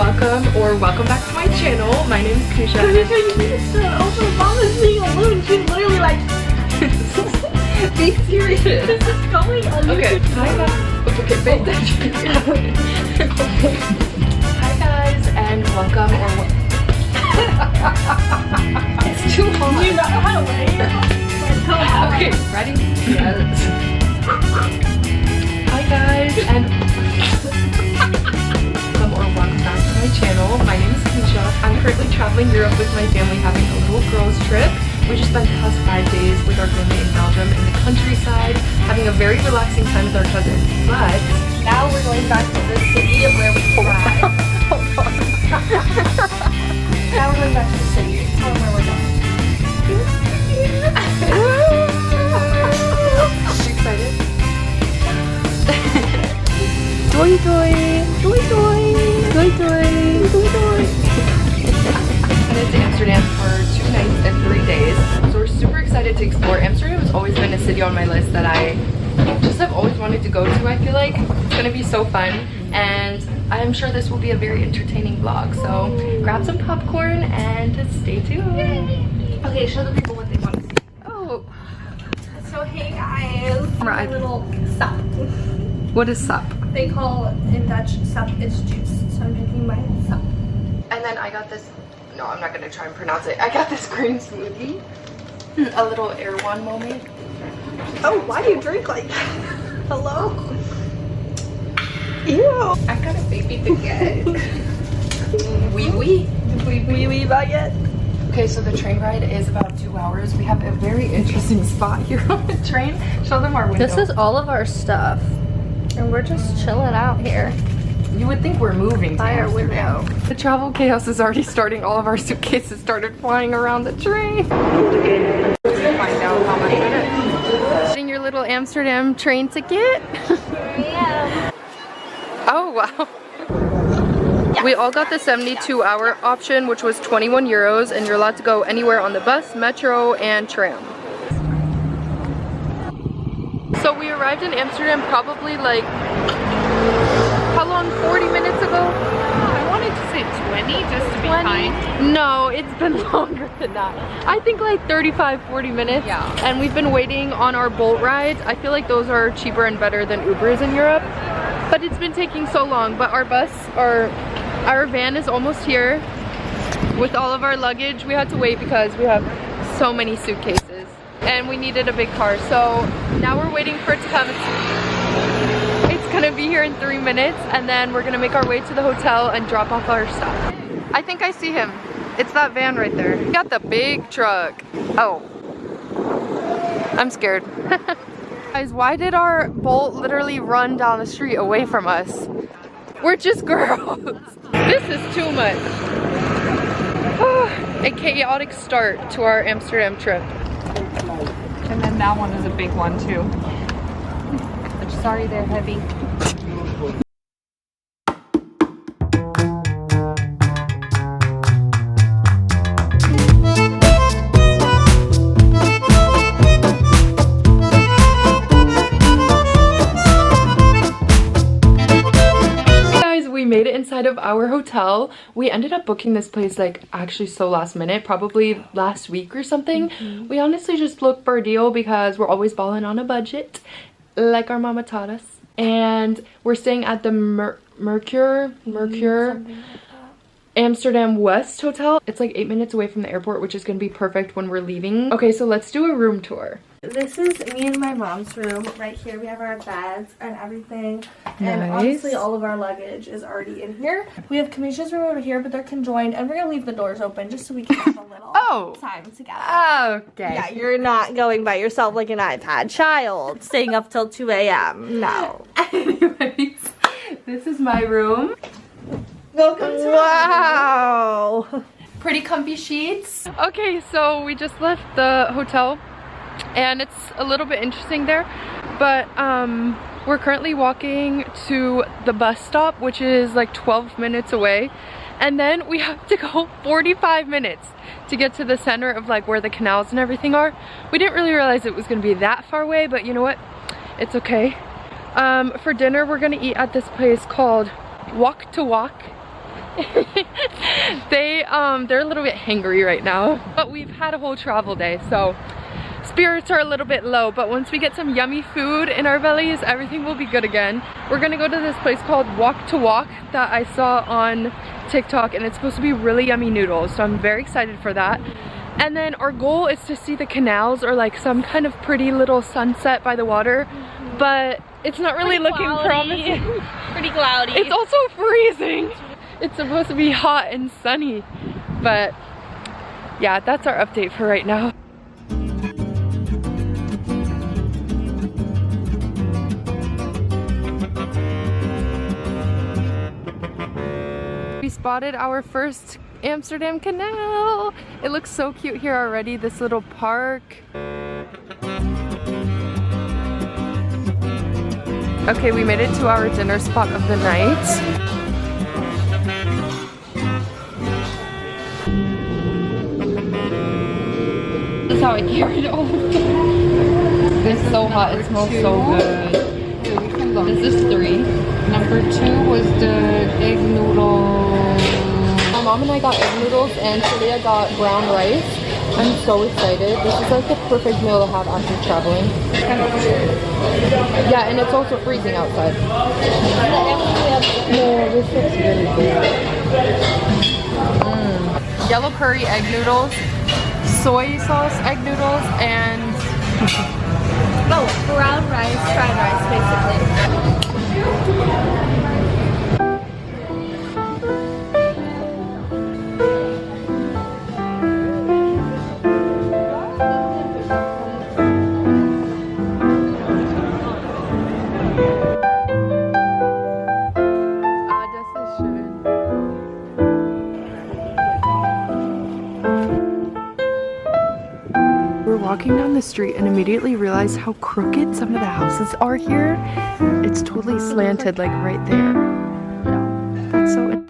welcome back to my channel. My name is Kusha. You need to open mom is being alone. She's literally like, be serious. This is going on. Okay. Hi guys. Okay, pay attention. Hi guys, and welcome It's too hot. Do you not know how to wave? Okay, ready? Yes. Hi guys, and welcome back to my channel. My name is Kusha. I'm currently traveling Europe with my family, having a little girls trip. We just spent the past 5 days with our family in Belgium in the countryside, having a very relaxing time with our cousins. But now we're going back to the city of where we arrived. Now we're going back to the city. Tell them where we're going. Are you excited? Doy doy, doy doy, doy doy, doy doy. Headed to Amsterdam for 2 nights and 3 days. So we're super excited to explore. Amsterdam has always been a city on my list that I just have always wanted to go to. I feel like it's gonna be so fun, and I'm sure this will be a very entertaining vlog. So grab some popcorn and stay tuned. Okay, show the people what they want to see. Oh, So hey guys, Right. my little sup. what is sup? They call in Dutch sup is juice. So I'm drinking my sup. And then I got this, no, I'm not gonna try and pronounce it. I got this green smoothie. A little Air One moment. Oh, why do you drink like that? Hello? Ew. I got a baby baguette. Wee wee. Wee wee baguette. Okay, so the train ride is about 2 hours. We have a very interesting spot here on the train. Show them our window. This is all of our stuff. And we're just chilling out here. You would think we're moving to By our Amsterdam. window. The travel chaos is already starting. All of our suitcases started flying around the train. Find out how much it is. Getting your little Amsterdam train ticket. Yeah. Oh wow. We all got the 72-hour option, which was 21 euros, and you're allowed to go anywhere on the bus, metro, and tram. So we arrived in Amsterdam probably like, how long, 40 minutes ago? I wanted to say 20 just to be kind. No, it's been longer than that. I think like 35, 40 minutes. Yeah. And we've been waiting on our Bolt rides. I feel like those are cheaper and better than Ubers in Europe. But it's been taking so long. But our our van is almost here with all of our luggage. We had to wait because we have so many suitcases and we needed a big car. So now we're waiting for it to come. It's gonna be here in 3 minutes, and then we're gonna make our way to the hotel and drop off our stuff. I think I see him. It's that van right there. We got the big truck. Oh, I'm scared. Guys, why did our Bolt literally run down the street away from us? We're just girls. This is too much. A chaotic start to our Amsterdam trip. And then that one is a big one too. But sorry, they're heavy. Made it inside of our hotel. We ended up booking this place like actually so last minute, probably last week or something. We honestly just looked for a deal because we're always balling on a budget, like our mama taught us. And we're staying at the Mercure Amsterdam West Hotel. It's like 8 minutes away from the airport, which is gonna be perfect when we're leaving. Okay, so let's do a room tour. This is me and my mom's room. Right here we have our beds and everything. And Nice. obviously all of our luggage is already in here. We have Kamisha's room over here, but they're conjoined, and we're gonna leave the doors open just so we can have a little time together. Okay. Yeah, you're not going by yourself like an iPad child, staying up till 2 a.m. No. Anyways, this is my room. Welcome to wow. Pretty comfy sheets. Okay, so we just left the hotel and it's a little bit interesting there, but we're currently walking to the bus stop, which is like 12 minutes away, and then we have to go 45 minutes to get to the center of like where the canals and everything are. We didn't really realize it was gonna be that far away, but you know what, it's okay. For dinner we're gonna eat at this place called Walk to Walk. They're a little bit hangry right now, but we've had a whole travel day, so spirits are a little bit low, but once we get some yummy food in our bellies, everything will be good again. We're gonna go to this place called Walk to Walk that I saw on TikTok, and it's supposed to be really yummy noodles, so I'm very excited for that. And then our goal is to see the canals or like some kind of pretty little sunset by the water, but it's not really looking promising. Pretty cloudy. It's also freezing. It's supposed to be hot and sunny, but yeah, that's our update for right now. We spotted our first Amsterdam canal. It looks so cute here already, this little park. Okay, we made it to our dinner spot of the night. This is how I carried it all. It's so hot, it smells so good. This is 3. Number 2 was the egg noodle. My mom and I got egg noodles and Talia got brown rice. I'm so excited. This is like the perfect meal to have after traveling. Yeah, and it's also freezing outside. No, this looks really good. Yellow curry egg noodles, soy sauce egg noodles, and brown rice, fried rice, basically. Walking down the street and immediately realized how crooked some of the houses are here. It's totally slanted, like right there. Yeah, that's so.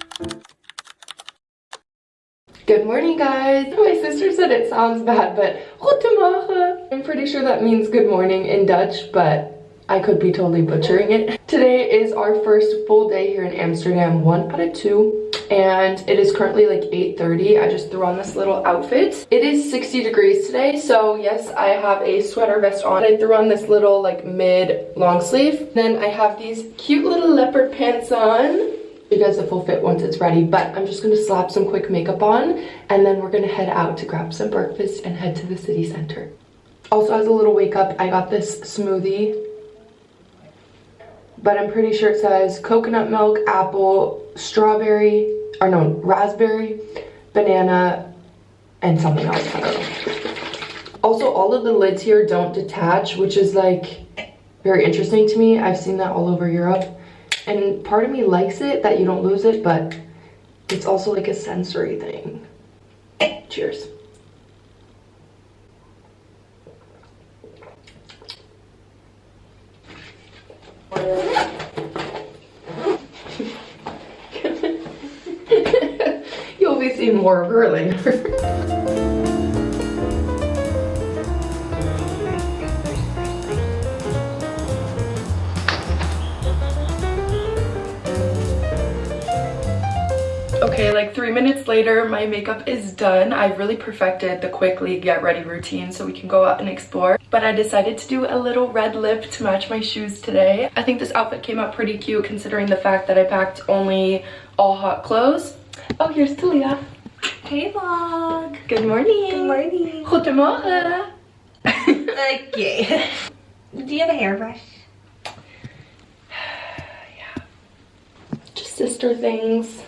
Good morning, guys. My sister said it sounds bad, but goedemorgen. I'm pretty sure that means good morning in Dutch, but I could be totally butchering it. Today is our first full day here in Amsterdam, 1 out of 2. And it is currently like 8:30. I just threw on this little outfit. It is 60 degrees today, so yes, I have a sweater vest on. I threw on this little like mid long sleeve. Then I have these cute little leopard pants on. You guys a full fit once it's ready, but I'm just gonna slap some quick makeup on and then we're gonna head out to grab some breakfast and head to the city center. Also, as a little wake up, I got this smoothie, but I'm pretty sure it says coconut milk, apple, strawberry, or no, raspberry, banana, and something else, I don't know. Also, all of the lids here don't detach, which is like very interesting to me. I've seen that all over Europe, and part of me likes it that you don't lose it, but it's also like a sensory thing. Cheers. You'll be seeing more of her later. Okay, like 3 minutes later, my makeup is done. I've really perfected the quickly get ready routine so we can go out and explore. But I decided to do a little red lip to match my shoes today. I think this outfit came out pretty cute considering the fact that I packed only all hot clothes. Oh, here's Talia. Hey vlog. Good morning. Good morning. Goedemorgen. Okay. Do you have a hairbrush? Yeah. Just sister things.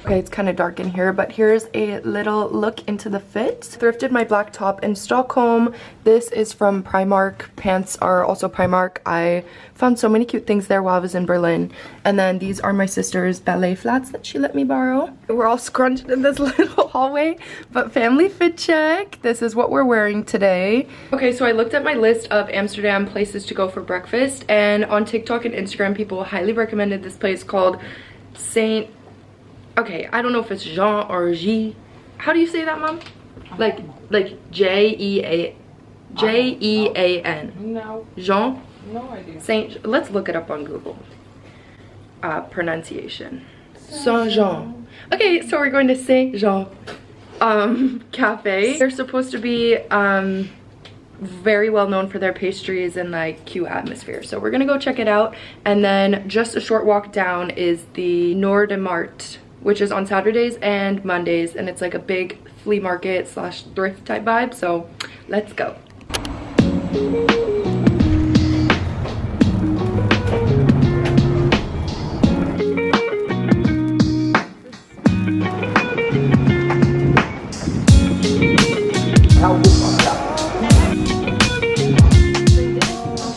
Okay, it's kind of dark in here, but here's a little look into the fit. Thrifted my black top in Stockholm. This is from Primark. Pants are also Primark. I found so many cute things there while I was in Berlin. And then these are my sister's ballet flats that she let me borrow. We're all scrunched in this little hallway, but family fit check. This is what we're wearing today. Okay, so I looked at my list of Amsterdam places to go for breakfast, and on TikTok and Instagram, people highly recommended this place called Saint... Okay, I don't know if it's Jean or G. How do you say that, Mom? Like J-E-A-N. No. Jean? No idea. Saint, let's look it up on Google. Pronunciation. Saint Jean. Okay, so we're going to Saint Jean Cafe. They're supposed to be very well known for their pastries and like cute atmosphere. So we're gonna go check it out. And then just a short walk down is the Noordemarkt, which is on Saturdays and Mondays. And it's like a big flea market slash thrift type vibe. So let's go.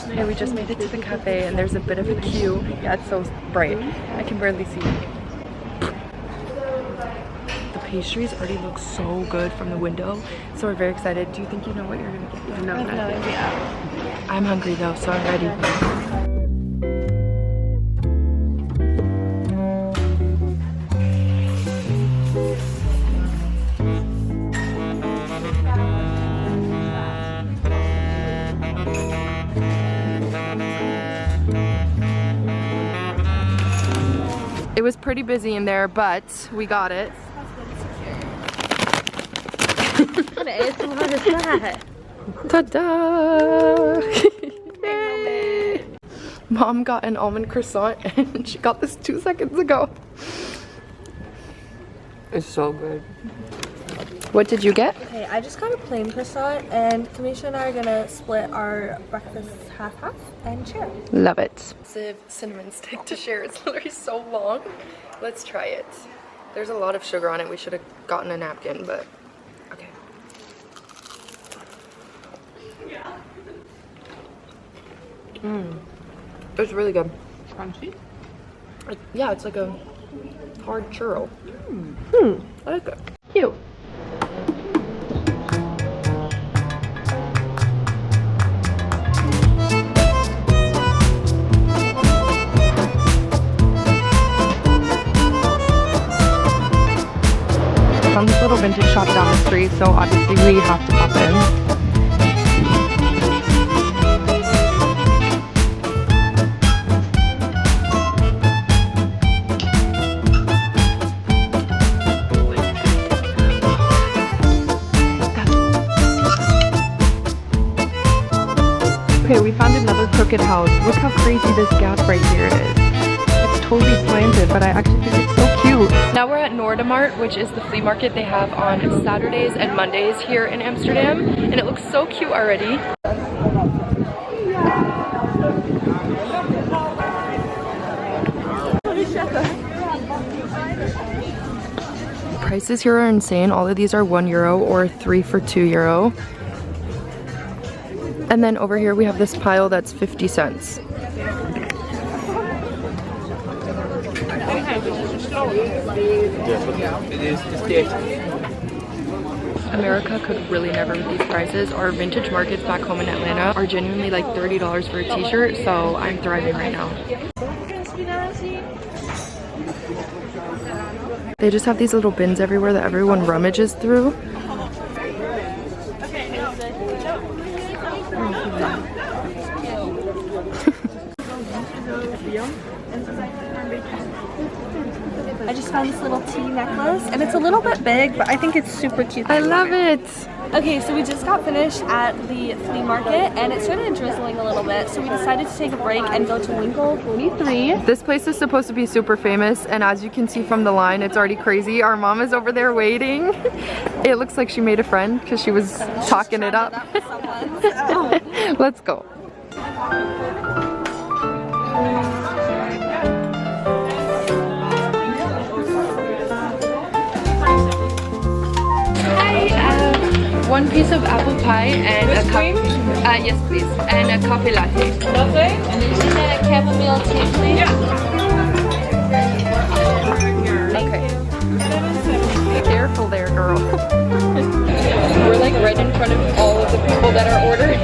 Okay, we just made it to the cafe and there's a bit of a queue. Yeah, it's so bright. I can barely see. The pastries already look so good from the window, so we're very excited. Do you think you know what you're gonna get? I have no idea. I'm hungry though, so I'm ready. It was pretty busy in there, but we got it. What is that? Ta-da! Yay! Mom got an almond croissant and she got this 2 seconds ago. It's so good. What did you get? Okay, I just got a plain croissant, and Kamisha and I are gonna split our breakfast half-half and share. Love it. Cinnamon stick to share. It's literally so long. Let's try it. There's a lot of sugar on it. We should have gotten a napkin, but okay. It's really good. Crunchy? Yeah, it's like a hard churro. I like it. Cute. Found this little vintage shop down the street, so obviously we have to pop in. Okay, we found another crooked house. Look how crazy this gap right here is. It's totally slanted, but I actually think it's so cute. Now we're at Noordemarkt, which is the flea market they have on Saturdays and Mondays here in Amsterdam. And it looks so cute already. Prices here are insane. All of these are €1 or 3 for €2. And then over here we have this pile that's 50 cents. America could really never with these prices. Our vintage markets back home in Atlanta are genuinely like $30 for a t-shirt, so I'm thriving right now. They just have these little bins everywhere that everyone rummages through. I just found this little tea necklace, and it's a little bit big, but I think it's super cute. I love it! Okay, so we just got finished at the flea market, and it started drizzling a little bit, so we decided to take a break and go to Winkle 23. This place is supposed to be super famous, and as you can see from the line, it's already crazy. Our mom is over there waiting. It looks like she made a friend because she was talking it up. Let's go. One piece of apple pie and a cup. Yes, please. And a coffee latte. Latte? And then you should get a chamomile tea, please. Okay. Careful there, girl. We're like right in front of all of the people that are ordering.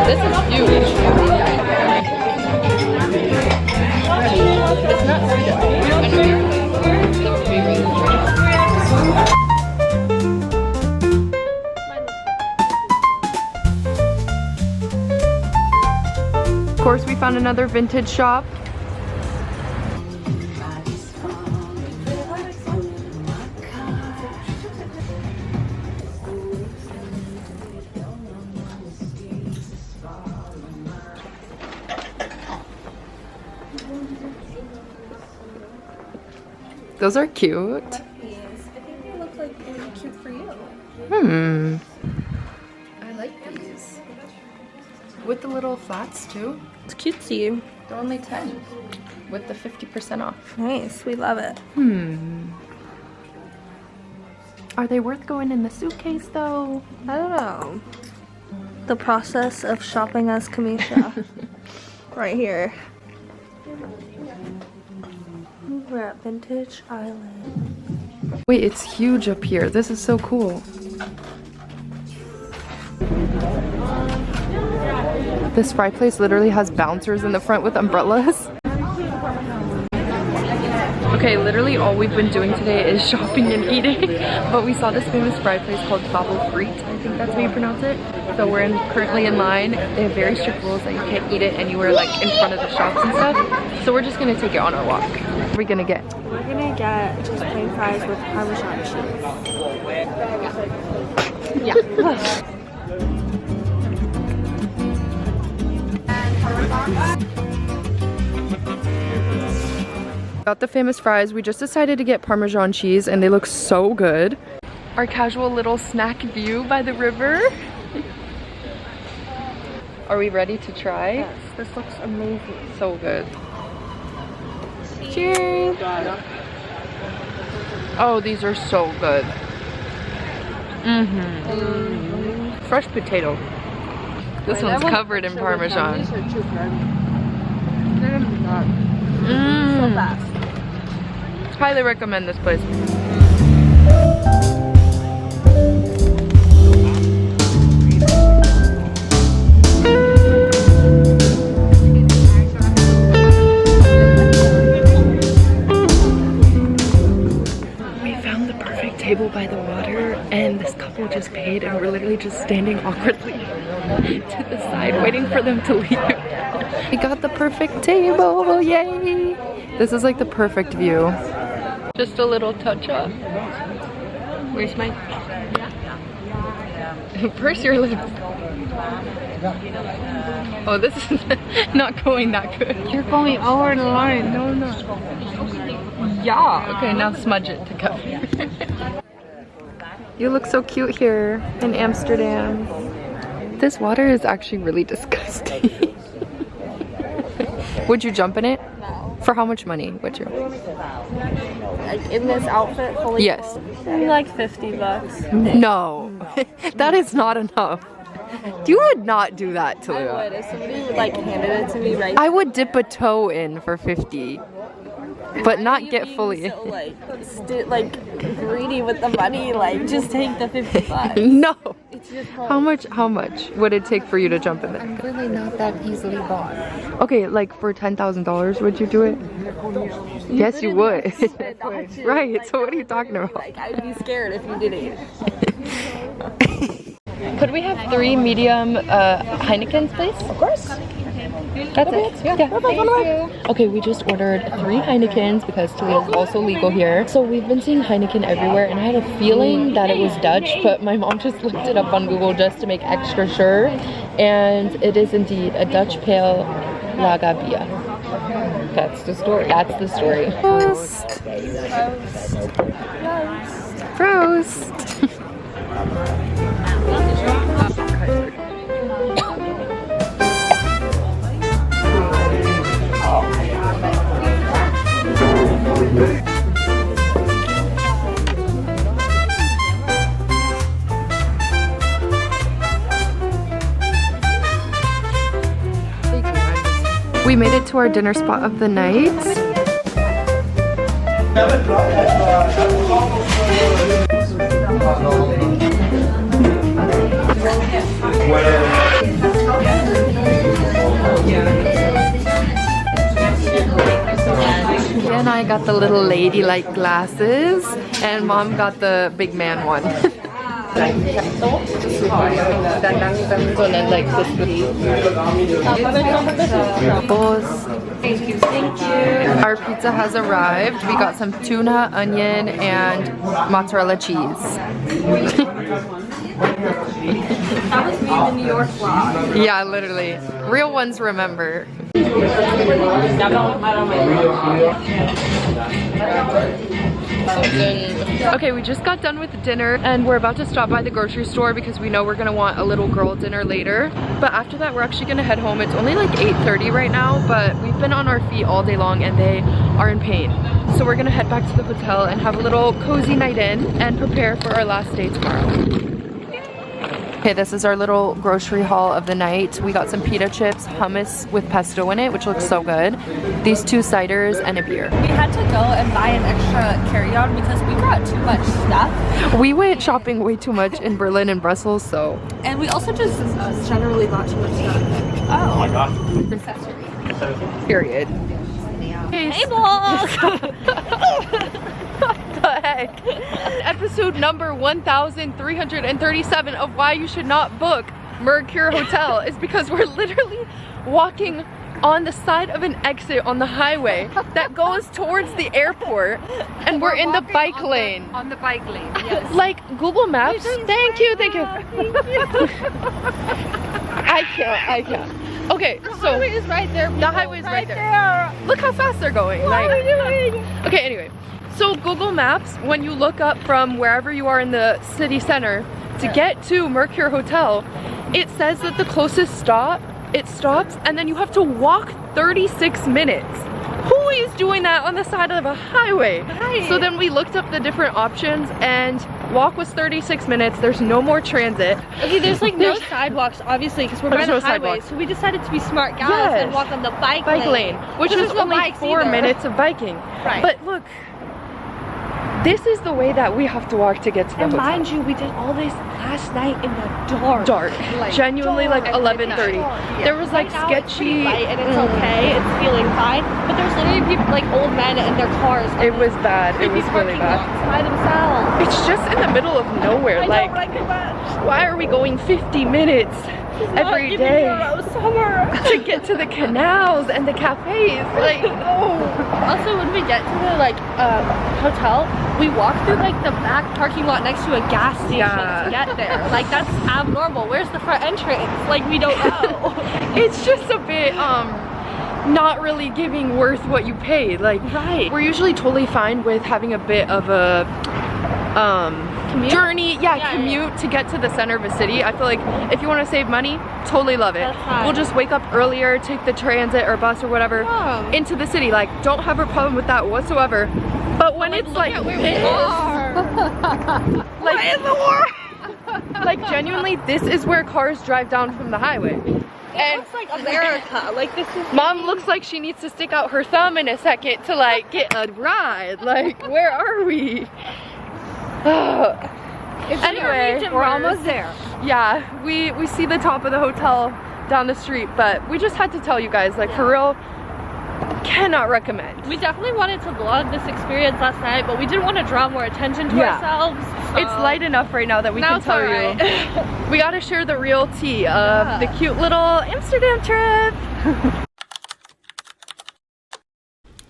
This is huge. It's not sweet. course, we found another vintage shop. Those are cute. Yes, I think they look like they're cute for you. I like these. With the little flats too. It's cutesy. They're only 10 with the 50% off. Nice, we love it. Are they worth going in the suitcase though? I don't know. The process of shopping as Kamisha. Right here. We're at Vintage Island. Wait, it's huge up here. This is so cool. This fry place literally has bouncers in the front with umbrellas. Okay, literally all we've been doing today is shopping and eating. But we saw this famous fry place called Frit. I think that's how you pronounce it. So we're currently in line. They have very strict rules that you can't eat it anywhere like in front of the shops and stuff. So we're just gonna take it on our walk. What are we gonna get? We're gonna get just plain fries with Parmesan cheese. Yeah. Got the famous fries. We just decided to get Parmesan cheese and they look so good. Our casual little snack view by the river. Are we ready to try? Yes, this looks amazing. So good. Cheers! Oh, these are so good. Fresh potato. This one's covered in Parmesan. So fast. Highly recommend this place. We found the perfect table by the water and this couple just paid and we're literally just standing awkwardly to the side waiting for them to leave. We got the perfect table, yay! This is like the perfect view. Just a little touch up. Where's my... Purse your lips. Oh, this is not going that good. You're going over the line. No, no. Yeah. Okay, now smudge it to cover. You look so cute here in Amsterdam. This water is actually really disgusting. Would you jump in it? No. For how much money would you? Like in this outfit fully Yes. clothed? Maybe like 50 bucks. No. That is not enough. You would not do that to I Lua. would. If somebody would like handed it to me right I would dip a toe in for 50. But not get fully. So, like greedy with the money, like just take the 50 bucks. No. It's your How much would it take for you to jump in there? I'm really not that easily bought. Okay, like for $10,000, would you do it? Yes, you would. Right, so what are you talking about? Like I'd be scared if you didn't. Could we have 3 medium Heinekens, please? Of course. That's it. Yeah. Okay, we just ordered 3 Heinekens because Talia is also legal here. So we've been seeing Heineken everywhere and I had a feeling that it was Dutch, but my mom just looked it up on Google just to make extra sure. And it is indeed a Dutch pale lager beer. That's the story. That's the story. Prost. Prost. We made it to our dinner spot of the night. And I got the little ladylike glasses, and Mom got the big man one. like this Thank you. Thank you. Our pizza has arrived. We got some tuna, onion, and mozzarella cheese. That was me in the New York vlog. Yeah, literally. Real ones remember. Okay, we just got done with dinner and we're about to stop by the grocery store because we know we're gonna want a little girl dinner later. But after that, we're actually gonna head home. It's only like 8:30 right now, but we've been on our feet all day long and they are in pain. So we're gonna head back to the hotel and have a little cozy night in and prepare for our last day tomorrow. Okay, this is our little grocery haul of the night. We got some pita chips, hummus with pesto in it, which looks so good. These 2 ciders and a beer. We had to go and buy an extra carry-on because we brought too much stuff. We went shopping way too much in Berlin and Brussels, so. And we also just generally bought too much stuff. Oh my god. Accessory. Period. Hey, balls! What the heck? Episode number 1337 of why you should not book Mercure Hotel is because we're literally walking on the side of an exit on the highway that goes towards the airport and we're in the bike lane. On the bike lane, yes. Like Google Maps. Thank you. I can't. Okay, so the highway is right there. The highway is right there. Look how fast they're going. What are we doing? Okay, anyway. So Google Maps, when you look up from wherever you are in the city center to get to Mercure Hotel, it says that the closest stop, it stops and then you have to walk 36 minutes. Who is doing that on the side of a highway? Right. So then we looked up the different options and walk was 36 minutes. There's no more transit. Okay, there's like no sidewalks, obviously, because we're by the highway. So we decided to be smart guys and walk on the bike lane. Which is only 4 minutes of biking. Right. But look, this is the way that we have to walk to get to the hotel. And mind you, we did all this last night in the dark. Like, genuinely like 11:30. Yeah. There was like right sketchy. Light and it's okay, it's feeling fine. But there's literally people, like old men in their cars. It was bad. It was really bad. By themselves. It's just in the middle of nowhere. I like, don't like it much. Why are we going 50 minutes every day to get to the canals and the cafes? Like, oh. Also, when we get to the hotel, we walk through like the back parking lot next to a gas station to get there. Like that's abnormal. Where's the front entrance? Like we don't know. It's just a bit not really giving worth what you paid. Like we're usually totally fine with having a bit of a journey, commute to get to the center of a city. I feel like if you want to save money, totally love it. We'll just wake up earlier, take the transit or bus or whatever into the city. Like don't have a problem with that whatsoever. But when it's like where we are. like in the war. Like genuinely, this is where cars drive down from the highway. And it's like America. Like this is. Mom looks like she needs to stick out her thumb in a second to like get a ride. Like where are we? Anyway, we're almost there. Yeah, we see the top of the hotel down the street, but we just had to tell you guys, like for real, cannot recommend. We definitely wanted to vlog this experience last night, but we didn't want to draw more attention to ourselves. So. It's light enough right now that we can tell you. We gotta share the real tea of the cute little Amsterdam trip.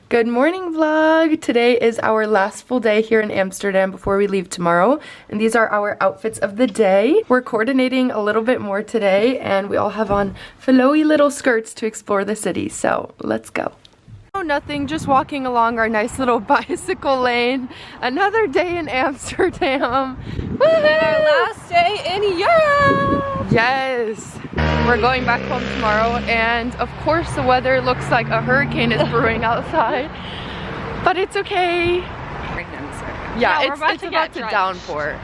Good morning vlog! Today is our last full day here in Amsterdam before we leave tomorrow, and these are our outfits of the day. We're coordinating a little bit more today and we all have on flowy little skirts to explore the city, so let's go. Nothing, just walking along our nice little bicycle lane. Another day in Amsterdam. And our last day in Europe! Yes! We're going back home tomorrow and of course the weather looks like a hurricane is brewing outside. But it's okay. Yeah, it's about to downpour.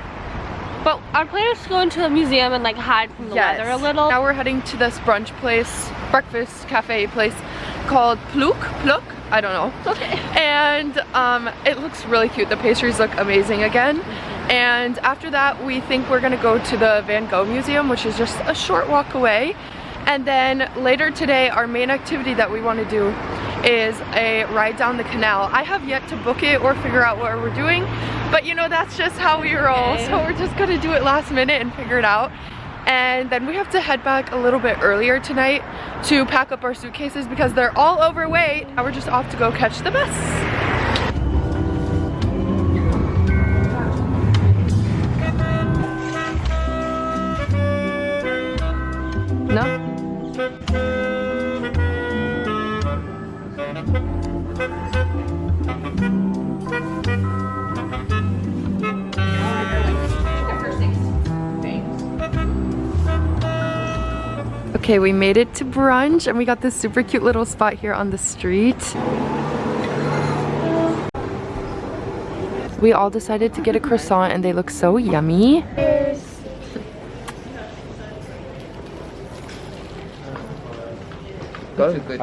But our plan is to go into the museum and like hide from the weather a little. Now we're heading to this brunch place, breakfast cafe place called pluk, I don't know. Okay. And it looks really cute. The pastries look amazing again. And after that, we think we're gonna go to the Van Gogh Museum, which is just a short walk away. And then later today, our main activity that we want to do is a ride down the canal. I have yet to book it or figure out what we're doing, But you know, that's just how we roll. Okay. So we're just gonna do it last minute and figure it out. And then we have to head back a little bit earlier tonight to pack up our suitcases because they're all overweight. Now we're just off to go catch the bus. No? Okay, we made it to brunch and we got this super cute little spot here on the street. We all decided to get a croissant and they look so yummy. That's a good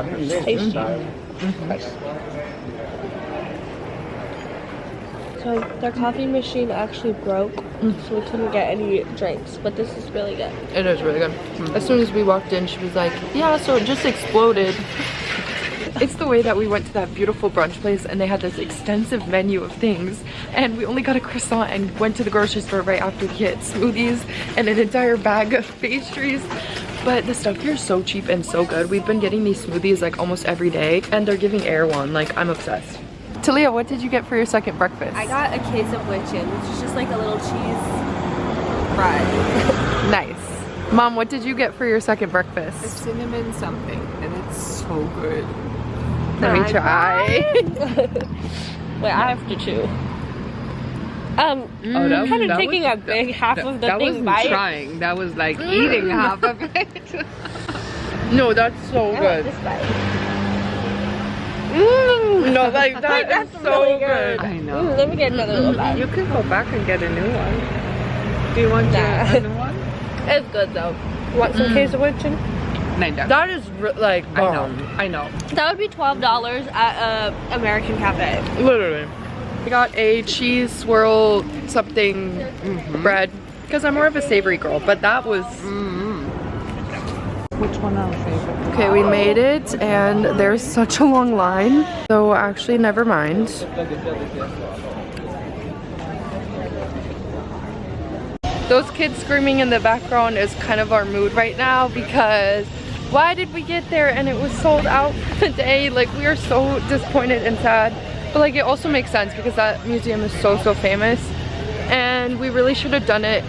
So their coffee machine actually broke, so we couldn't get any drinks, but this is really good. It is really good. As soon as we walked in, she was like, yeah, so it just exploded. It's the way that we went to that beautiful brunch place and they had this extensive menu of things and we only got a croissant and went to the grocery store right after to get smoothies and an entire bag of pastries. But the stuff here is so cheap and so good. We've been getting these smoothies like almost every day and they're giving air one. Like, I'm obsessed. Talia, what did you get for your second breakfast? I got a case of witchin, which is just like a little cheese bread. Nice. Mom, what did you get for your second breakfast? A cinnamon something, and it's so good. Let me try. Wait, I have to chew. Oh, that, kind of that taking was, a big half of the that thing wasn't bite. trying. That was like eating half of it. No, that's so I good. like this bite. No, like that is so really good. I know. Let me get another little bite. You can go back and get a new one. Do you want Nah. a new one? It's good though. Want some case of witchin? Nein, That is like bomb. I know. That would be $12 at a American cafe. Literally. I got a cheese swirl something bread because I'm more of a savory girl, but that was Which one are your favorite? okay. We made it and there's such a long line, so actually never mind. Those kids screaming in the background is kind of our mood right now because why did we get there and it was sold out for the day? Like, we are so disappointed and sad, but like it also makes sense because that museum is so famous and we really should have done it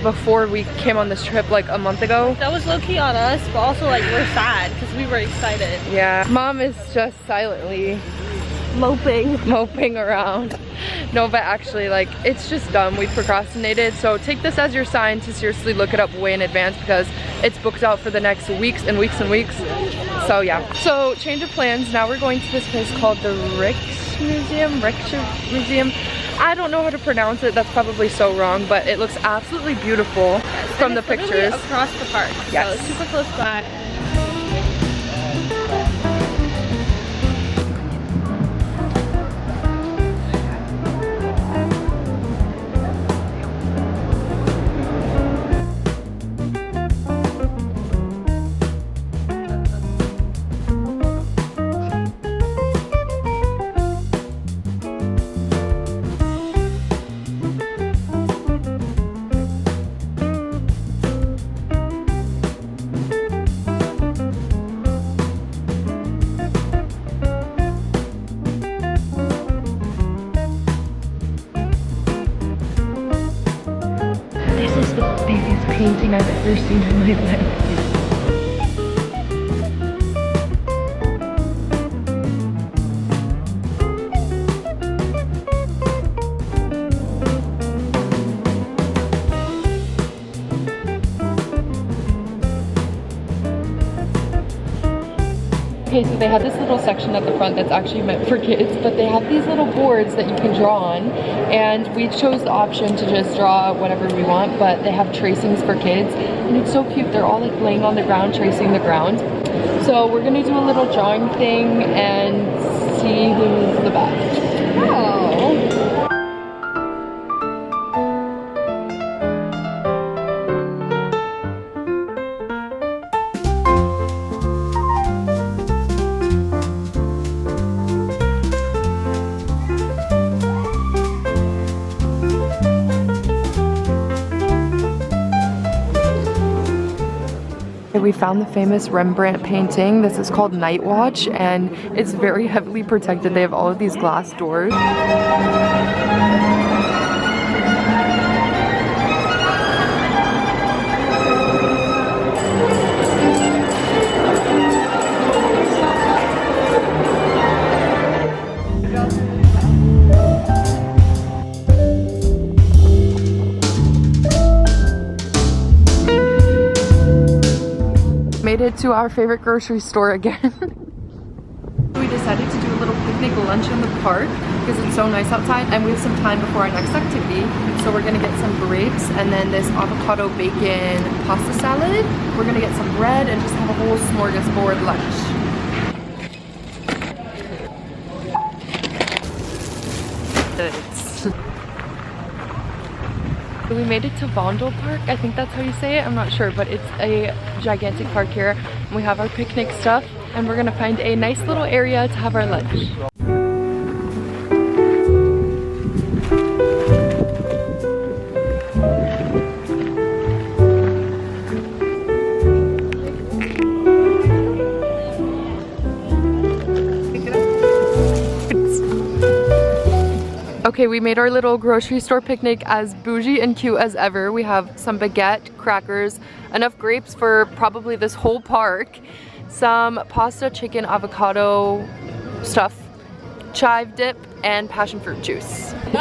before we came on this trip like a month ago. That was low-key on us, but also like we're sad because we were excited. Yeah, Mom is just silently moping around. No, but actually, like, it's just dumb. We procrastinated, so take this as your sign to seriously look it up way in advance because it's booked out for the next weeks and weeks and weeks. So yeah. So change of plans. Now we're going to this place called the Rijksmuseum. I don't know how to pronounce it. That's probably so wrong, but it looks absolutely beautiful from the pictures. Across the park. Yes. So it's super close by. biggest painting I've ever seen in my life. Okay, so they have this little section at the front that's actually meant for kids, but they have these little boards that you can draw on, and we chose the option to just draw whatever we want, but they have tracings for kids, and it's so cute. They're all like laying on the ground, tracing the ground. So we're gonna do a little drawing thing and see who's the best. Oh. we found the famous Rembrandt painting. This is called Night Watch, and it's very heavily protected. They have all of these glass doors. Made it to our favorite grocery store again. We decided to do a little picnic lunch in the park because it's so nice outside and we have some time before our next activity. So we're gonna get some grapes and then this avocado bacon pasta salad. We're gonna get some bread and just have a whole smorgasbord lunch. We made it to Vondel Park. I think that's how you say it. I'm not sure, but it's a gigantic park here. We have our picnic stuff and we're gonna find a nice little area to have our lunch. Okay, we made our little grocery store picnic as bougie and cute as ever. We have some baguette, crackers, enough grapes for probably this whole park, some pasta, chicken, avocado stuff, chive dip, and passion fruit juice. No.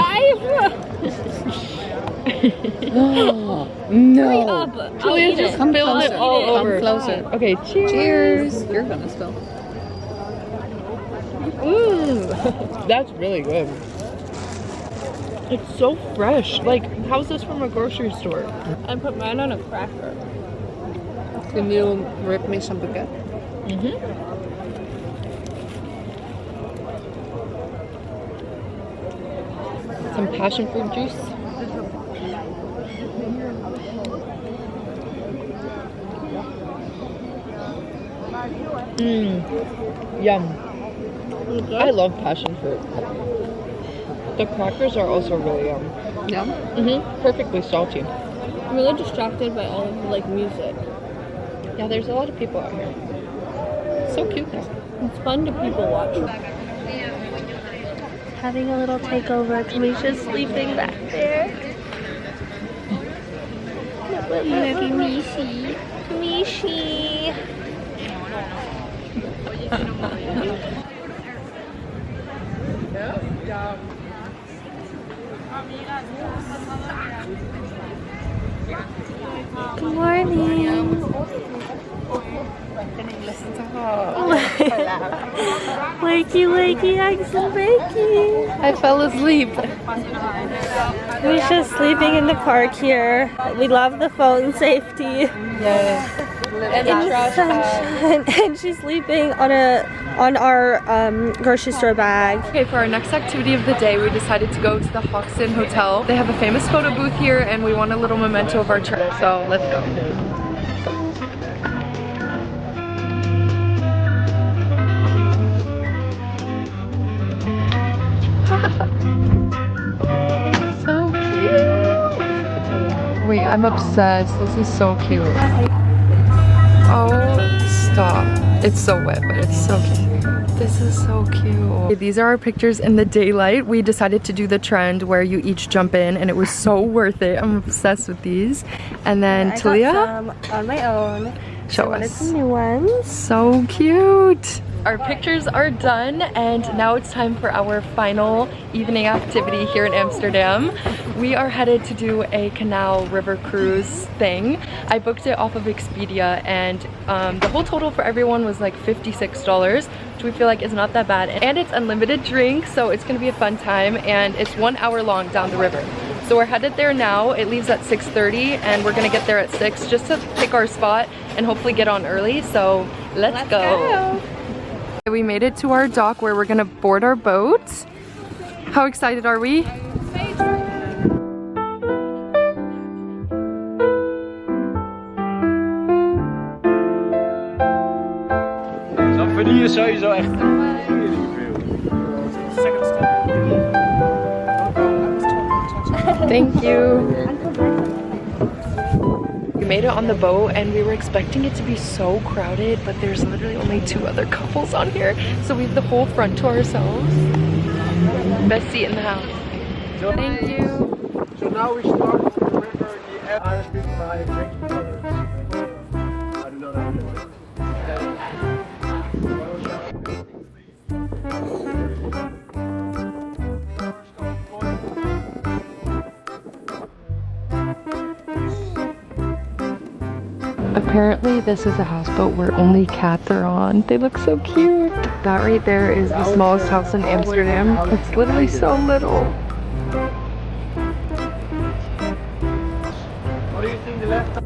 Hurry up. Julia just spilled it all over. Come closer. Okay, cheers. You're gonna spill. That's really good. It's so fresh. Like, how's this from a grocery store? I put mine on a cracker. Can you rip me some baguette? Some passion fruit juice. Yum. I love passion fruit. The crackers are also really yum. Yeah. Perfectly salty. I'm really distracted by all of the like music. Yeah, there's a lot of people out here. So cute though. It's fun to people watch. Having a little takeover. Kamisha's sleeping back there. Look at Mishi. Mishi. Good morning. Wakey, wakey, eggs and bacon. I fell asleep. Misha's sleeping in the park here. We love the phone safety. Yes. In the sunshine. And she's sleeping on our grocery store bag. Okay, for our next activity of the day, we decided to go to the Hoxton Hotel. They have a famous photo booth here and we want a little memento of our trip. So let's go. So cute. Wait, I'm obsessed. This is so cute. Oh, stop. It's so wet, but it's so cute. This is so cute. Okay, these are our pictures in the daylight. We decided to do the trend where you each jump in and it was so worth it. I'm obsessed with these. And then Talia? I got some on my own. Show I wanted us. some new ones. So cute. Our pictures are done and now it's time for our final evening activity here in Amsterdam. We are headed to do a canal river cruise thing. I booked it off of Expedia and the whole total for everyone was like $56, which we feel like is not that bad. And it's unlimited drinks, so it's gonna be a fun time and it's 1 hour long down the river. So we're headed there now. It leaves at 6:30 and we're gonna get there at 6 just to pick our spot and hopefully get on early. So let's go. We made it to our dock where we're gonna board our boat. How excited are we? Dat verdienen sowieso echt. Thank you. We made it on the boat and we were expecting it to be so crowded, but there's literally only 2 other couples on here. So we have the whole front to ourselves. Best seat in the house. Thank you. So now we start on the river, the Irish people are drinking colors. I do not have it. Apparently this is a houseboat where only cats are on. They look so cute. That right there is the smallest house in Amsterdam. It's literally so little. What do you think the left?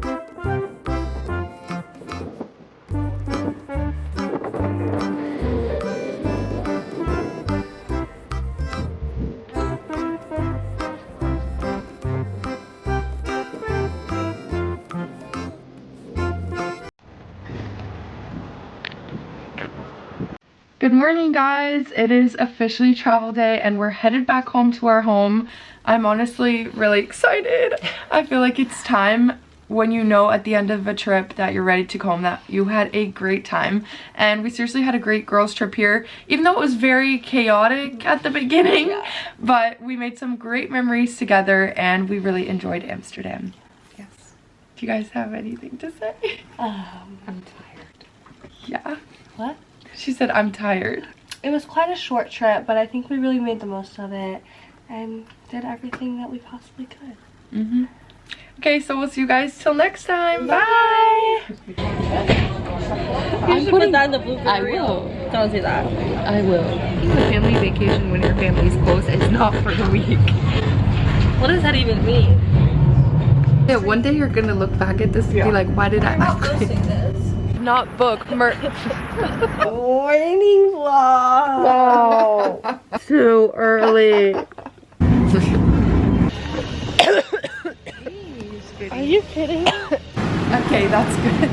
Good morning, guys. It is officially travel day and we're headed back home to our home. I'm honestly really excited. I feel like it's time when you know at the end of a trip that you're ready to go home, that you had a great time. And we seriously had a great girls trip here, even though it was very chaotic at the beginning. Yeah. But we made some great memories together and we really enjoyed Amsterdam. Yes. Do you guys have anything to say? I'm tired. Yeah. What? She said, I'm tired. It was quite a short trip, but I think we really made the most of it and did everything that we possibly could. Mm-hmm. Okay, so we'll see you guys till next time. Bye! You should put that in the blooper reel. Don't do that. I will. Taking a family vacation when your family's close is not for the week. What does that even mean? Yeah, one day you're gonna look back at this and be like, why did I act like this? Not book, Morning vlog. Wow. Too early. Are you kidding? Okay, that's good.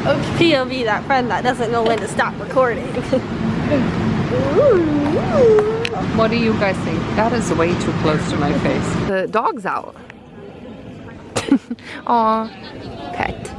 Okay. POV, that friend that doesn't know when to stop recording. What do you guys think? That is way too close to my face. The dog's out. Aw, pet.